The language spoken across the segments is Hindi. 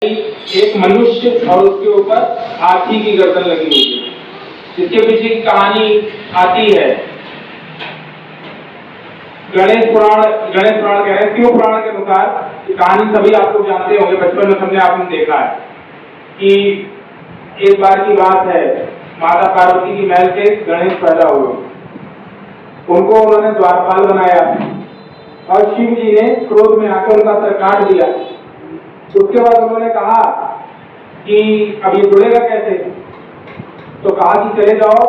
एक मनुष्य और उसके ऊपर हाथी की गर्दन लगी हुई है, जिसके पीछे की कहानी आती है गणेश पुराण कह रहे हैं। शिव पुराण के अनुसार कहानी सभी आप लोग जानते होंगे, बचपन में सबने आपने देखा है कि एक बार की बात है, माता पार्वती की महल से गणेश पैदा हुए। उनको उन्होंने द्वारपाल बनाया और शिव जी ने क्रोध में आकर उनका सर काट दिया। उसके बाद उन्होंने कहा कि अब ये जुड़ेगा कैसे, तो कहा कि चले जाओ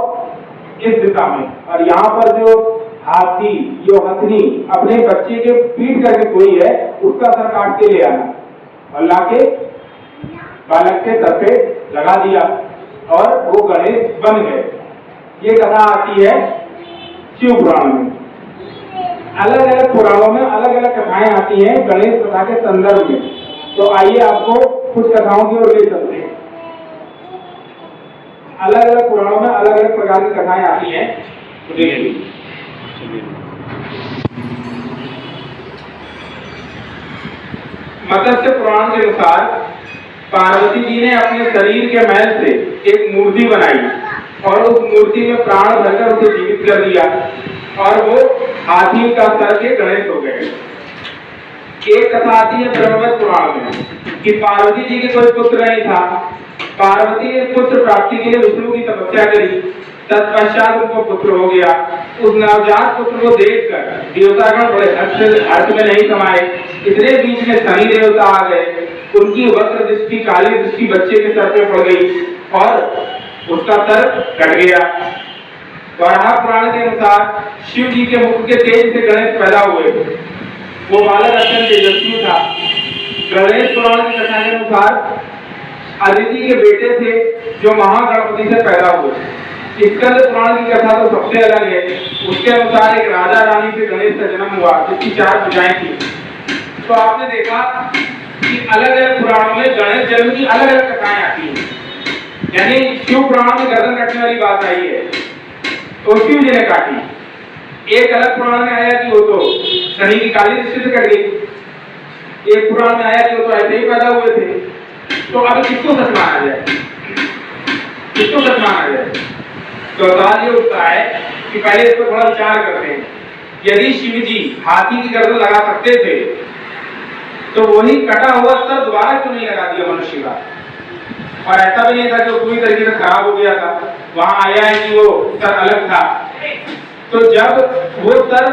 इस दिशा में और यहाँ पर जो हाथी जो हथनी अपने बच्चे के पीट करके कोई है उसका सर काट के ले आना और लाके बालक के सर पे लगा दिया और वो गणेश बन गए। ये कथा आती है शिव पुराण में। अलग अलग पुराणों में अलग अलग कथाएं आती हैं गणेश कथा के संदर्भ में। तो आइए आपको कुछ कथाओं की ओर ले चलते हैं। अलग अलग पुराणों में अलग अलग प्रकार की कथाएं आती हैं, तो देखिए। मत्स्य पुराण के अनुसार पार्वती जी ने अपने शरीर के मैल से एक मूर्ति बनाई और उस मूर्ति में प्राण भरकर उसे जीवित कर दिया और वो हाथी का सर के गणेश हो गए। एक कथा आती है ब्रह्मवत पुराण में कि पार्वती जी के कोई पुत्र नहीं था। पार्वती ने पुत्र प्राप्ति के लिए विष्णु की तपस्या करी, तत्पश्चात उनको पुत्र हो गया। उस नवजात पुत्र को देखकर देवतागण बड़े हर्ष में नहीं समाये। इतने बीच में शनि देवता आ गए, उनकी वक्र दृष्टि काली दृष्टि बच्चे के सर पे पड़ गई और उसका सर कट गया। वराह पुराण के अनुसार शिव जी के मुख के तेज से गणेश पैदा हुए। वो बालक अत्यंत तेजस्वी था। गणेश पुराण की कथा के अनुसार अदिति के बेटे थे जो महागणपति से पैदा हुए। स्कंद पुराण की कथा तो सबसे अलग है। उसके अनुसार एक राजा रानी से गणेश का जन्म हुआ जिसकी 4 भुजाएं थी। तो आपने देखा कि अलग अलग पुराणों में गणेश जन्म की अलग अलग कथाएं आती हैं। यानी शिव पुराण में गर्दन कटने वाली बात आई है तो शिव जी ने काटी। एक अलग पुराण में आया कि वो तो शनि की काली दृष्टि से कट गई। एक पुराण में आया कि वो तो ऐसे ही पैदा हुए थे। तो अब किसको सच माना जाए, किसको सच माना जाए? तो सवाल ये उठता है कि पहले इस पर थोड़ा विचार करते हैं। यदि शिव जी हाथी की गर्दन लगा सकते थे तो वही कटा हुआ सर दोबारा क्यों नहीं लगा दिया मनुष्य का? और ऐसा भी नहीं था कि वो पूरी तरीके से खराब हो गया था। वहां आया है कि वो सर अलग था। तो जब वो सर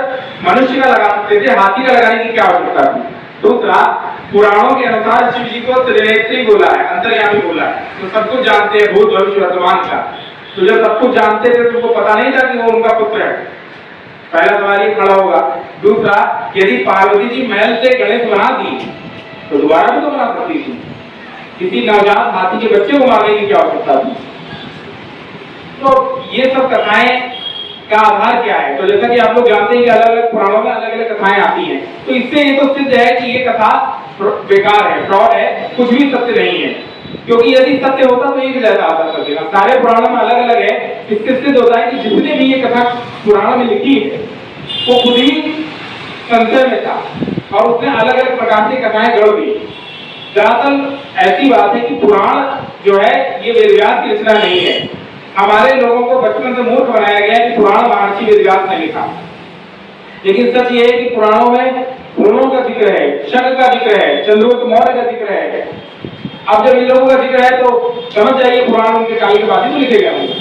मनुष्य का लगा सकते थे, हाथी का लगाने की क्या आवश्यकता थी? दूसरा, पुराणों के अनुसार शिव जी को त्रिनेत्री बोला है, अंतर्यामी बोला है। तो सब कुछ जानते हैं भूत भविष्य वर्तमान का। तो जब सब कुछ जानते थे तो उनको पता नहीं था कि वो उनका पुत्र है? पहला सवाल ये खड़ा होगा। दूसरा, यदि पार्वती जी महल से गणेश बना दी तो दोबारा भी तो बना सकती थी। किसी नवजात हाथी के बच्चे को मारने की क्या आवश्यकता थी? तो ये सब कथाएं का आधार क्या है? तो जैसा कि आप लोग जानते हैं कि अलग अलग पुराणों में अलग अलग कथाएं आती हैं। तो इससे ये तो सिद्ध है कि ये कथा बेकार है, फ्रॉड है, कुछ भी सत्य नहीं है। क्योंकि यदि सत्य होता तो एक जैसा आता कर देगा। सारे पुराणों में अलग अलग है। इससे सिद्ध होता है कि जिसने भी ये कथा पुराण में लिखी है वो खुद ही संशय में था और उसने अलग अलग प्रकार की कथाएं गढ़ दी। दरअसल ऐसी बात है कि पुराण जो है ये वेदव्यास की रचना नहीं है। हमारे लोगों को बचपन से मूर्ख बनाया गया है कि पुराण महर्षि वेदव्यास ने लिखा। लेकिन सच ये है कि पुराणों में पुराणों का जिक्र है, शक का जिक्र है, चंद्रगुप्त मौर्य का जिक्र है। अब जब इन लोगों का जिक्र है तो समझ जाइए पुराण उनके काल के बाद ही तो लिखे गए होंगे।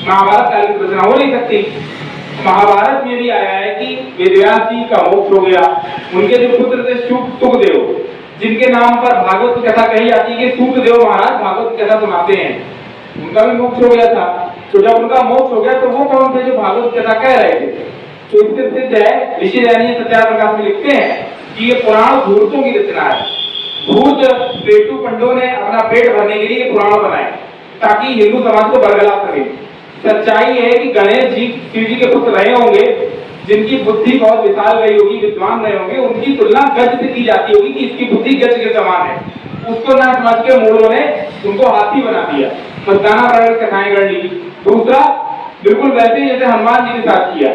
महाभारत काल की रचना हो नहीं सकती। महाभारत में भी आया है कि वेदव्यास जी का मोक्ष हो गया। उनके जो पुत्र थे सुखदेव, जिनके नाम पर भागवत की कथा कही जाती है कि सुखदेव महाराज भागवत की कथा सुनाते हैं, उनका भी मोक्ष हो गया था। तो जब उनका मोक्ष हो गया तो वो कौन थे जो भागवत कथा कह रहे थे? तो इससे सिद्ध है, ऋषि दयानंद सत्याग्रह प्रकाश में लिखते हैं कि ये पुराण भूतों की रचना है। भूत पेटू पंडों ने अपना पेट भरने के लिए पुराण बनाए ताकि हिंदू समाज को बरगला सके। सच्चाई है कि गणेश जी शिव जी के पुत्र रहे होंगे, जिनकी बुद्धि बहुत विशाल रही होगी, विद्वान रहे होंगे। उनकी तुलना गज से की जाती होगी कि इसकी बुद्धि गज के समान है। उसको ना समझ के मूढ़ों ने उनको हाथी बना दिया, मस्ताना प्रणत कथाएं गढ़ ली। दूसरा, बिल्कुल वैसे ही जैसे हनुमान जी के साथ किया।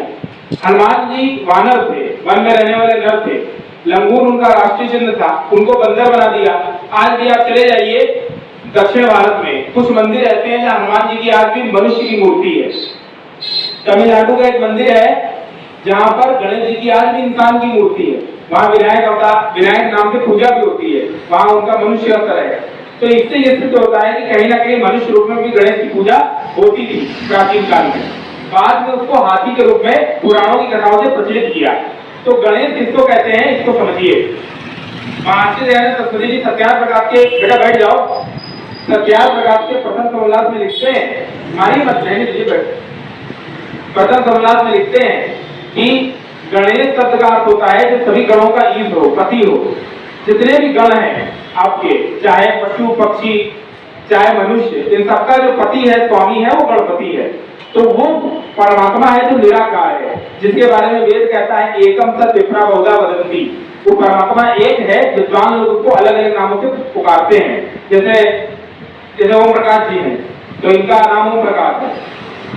हनुमान जी वानर थे, वन में रहने वाले नर थे। लंगूर उनका राष्ट्रीय चिन्ह था, उनको बंदर बना दिया। आज भी आप चले जाइए दक्षिण भारत में कुछ मंदिर ऐसे हैं जहाँ हनुमान जी की आज भी मनुष्य की मूर्ति है। तमिलनाडु का एक मंदिर है जहाँ पर गणेश जी की आज भी इंसान की मूर्ति है। वहाँ विनायक नाम से पूजा भी होती है, वहाँ उनका मनुष्य अवतार है। तो इससे ये सिद्ध होता है कि कहीं ना कहीं मनुष्य रूप में भी गणेश की पूजा होती थी प्राचीन काल में। बाद में उसको हाथी के रूप में पुराणों की कथाओं से प्रचलित किया। तो गणेश किसको कहते हैं, इसको समझिए। महर्षि दयानंद सरस्वती जी सत्याग्रह प्रकाश के, बेटा बैठ जाओ, सत्याग्रह प्रकाश के प्रथम कमलास में लिखते हैं, हमारी मत रहने दीजिए, बैठ। प्रथम कमलास में लिखते हैं कि गणेश शब्द का अर्थ होता है जो सभी गणों का ईश हो, पति हो। जितने भी गण हैं आपके, चाहे पशु पक्षी चाहे मनुष्य, इन सबका जो पति है, स्वामी है, वो गणपति है। तो वो परमात्मा है जो निराकार है, जिसके बारे में वेद कहता है एकम सत विप्रा बहुधा वदन्ति। वो परमात्मा एक है, विद्वान लोग उसको अलग अलग नामों से पुकारते हैं। जैसे ओम प्रकाश जी हैं तो इनका नाम ओम प्रकाश है,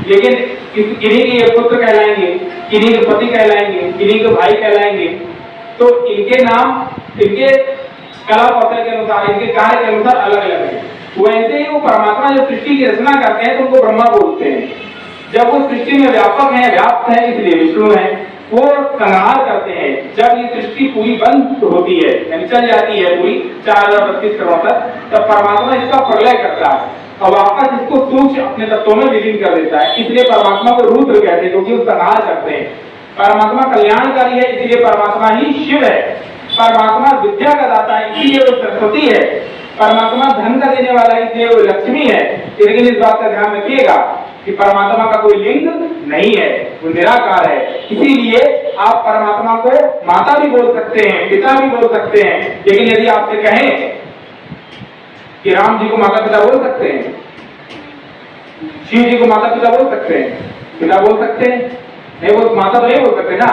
लेकिन किन्हीं के पुत्र कहलाएंगे, किन्हीं के पति कहलाएंगे, किन्हीं के भाई कहलाएंगे। तो इनके नाम इनके कला कौशल के अनुसार, इनके कार्य के अनुसार अलग अलग है। वैसे ही वो परमात्मा जो सृष्टि की रचना करते हैं तो उनको ब्रह्मा बोलते हैं। जब वो सृष्टि में व्यापक है, व्याप्त है, इसलिए विष्णु है। वो संहार करते हैं जब ये सृष्टि पूरी बंद होती है, यानी चल जाती है पूरी 4032 करोड़ तक, तब परमात्मा इसका प्रलय करता है और वापस इसको सूक्ष्म अपने तत्वों में विलीन कर देता है। इसलिए परमात्मा को रुद्र कहते हैं, क्योंकि वो संहार करते हैं। परमात्मा कल्याणकारी है, इसलिए परमात्मा ही शिव है। परमात्मा विद्या का दाता है, इसलिए वो सरस्वती है। परमात्मा धन का देने वाला है, इसलिए वो लक्ष्मी है। लेकिन इस बात का ध्यान रखिएगा कि परमात्मा का कोई लिंग नहीं है, वो निराकार है। इसीलिए आप परमात्मा को माता भी बोल सकते हैं, पिता भी बोल सकते हैं। लेकिन यदि आपसे कहें कि राम जी को माता पिता बोल सकते हैं, शिव जी को माता पिता बोल सकते हैं, पिता बोल सकते हैं, नहीं बोल, माता तो नहीं बोल सकते ना।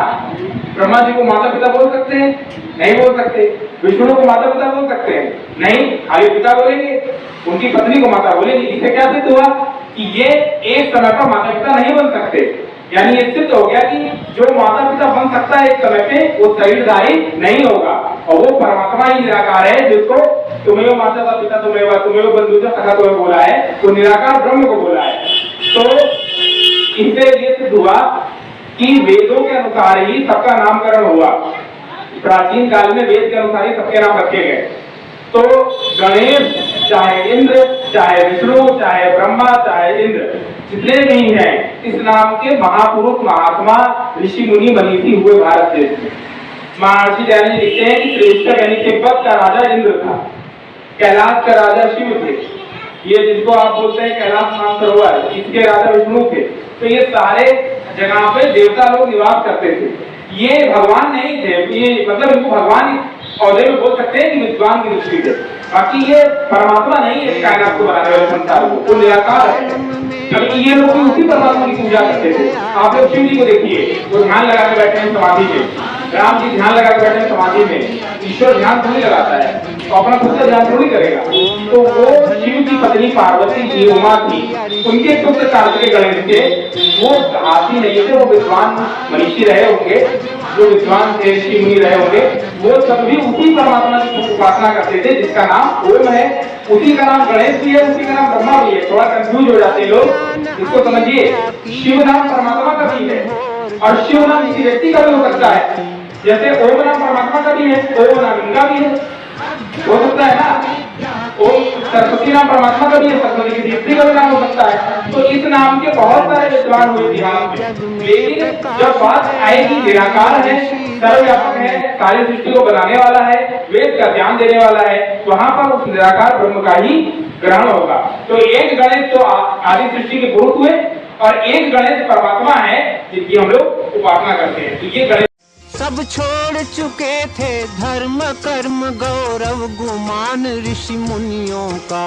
ब्रह्मा जी को माता पिता बोल सकते हैं, नहीं बोल सकते। विष्णु को माता पिता बोल सकते हैं, नहीं, खाली पिता बोलेंगे। उनकी पत्नी को माता बोलेंगे। इससे क्या सिद्ध हुआ कि ये एक समय पर माता पिता नहीं बन सकते। यानी ये सिद्ध हो गया कि जो माता पिता बन सकता है एक समय पे, वो शरीरधारी नहीं होगा। और वो परमात्मा ही निराकार है, जिसको तुम्हें माता पिता तुम्हें बंधु सखा तुम्हें बोला है, वो निराकार ब्रह्म को बोला है। तो इससे ये सिद्ध हुआ कि वेदों के अनुसार ही सबका नामकरण हुआ। प्राचीन काल में वेद के अनुसार ही सबके नाम रखे गए। तो गणेश, चाहे इंद्र, चाहे विष्णु, चाहे ब्रह्मा, चाहे इंद्र, जितने भी हैं, इस नाम के महापुरुष महात्मा ऋषि मुनि मनीषी हुए भारत देश में। महर्षि दयानंद जी लिखते हैं कि श्रेष्ठ यानी तिब्बत का राजा इंद्र था, कैलाश का राजा शिव थे, ये जिसको आप बोलते हैं कैलाश मानसरोवर, इसके राजा विष्णु थे। तो ये सारे जगह पे देवता लोग निवास करते थे। ये भगवान नहीं थे, ये मतलब इनको भगवान औहदे में बोल सकते हैं कि विद्वान की दृष्टि से। बाकी ये परमात्मा नहीं है कायनात को बनाने वाले संसार को, वो निराकार है। जबकि ये लोग भी उसी परमात्मा की पूजा करते थे। आप लोग शिव जी को देखिए, वो ध्यान लगा के बैठे हैं समाधि में, राम जी ध्यान लगा के बैठे हैं समाधि में। ईश्वर ध्यान थोड़ी लगाता है, तो अपना खुद का ध्यान थोड़ी करेगा। तो वो शिव की पत्नी पार्वती जी, उमा थी, उनके पुत्र कार्तिकेय गणेश थे। वो हाथी नहीं थे, वो विद्वान मनीषी रहे होंगे, जो विद्वान थे, ऋषि मुनि रहे होंगे। वो सब भी उसी परमात्मा की उपासना करते थे जिसका नाम ओम है। उसी का नाम गणेश भी है, उसी का नाम ब्रह्मा भी है। थोड़ा कंफ्यूज हो जाते हैं लोग, इसको समझिए। शिव नाम परमात्मा का भी है और शिव नाम किसी व्यक्ति का भी हो सकता है। जैसे ओम नाम परमात्मा का भी है, ओम नाम इनका भी है, हो सकता है ना। ओम सरस्वती नाम परमात्मा का भी है, सरस्वती की दीप्ति का भी नाम हो सकता है। तो इस नाम के बहुत सारे विद्वान हुए इतिहास में। लेकिन जब बात आएगी निराकार है, सर्वव्यापक है, सारी सृष्टि को बनाने वाला है, वेद का ज्ञान देने वाला है, वहां पर उस निराकार ब्रह्म का ही ग्रहण होगा। तो एक गणेश तो आदि सृष्टि के पुरुष हुए और एक गणेश परमात्मा है जिसकी हम लोग उपासना करते हैं। तो ये गणेश सब छोड़ चुके थे धर्म कर्म गौरव गुमान ऋषि मुनियों का।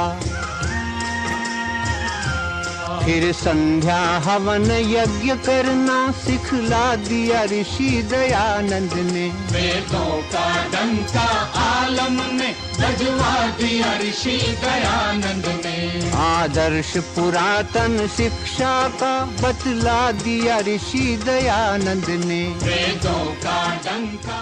फिर संध्या हवन यज्ञ करना सिखला दिया ऋषि दयानंद ने। वेदों का डंका आलम में बजवा दिया ऋषि दयानंद ने। आदर्श पुरातन शिक्षा का बतला दिया ऋषि दयानंद ने। वेदों का डंका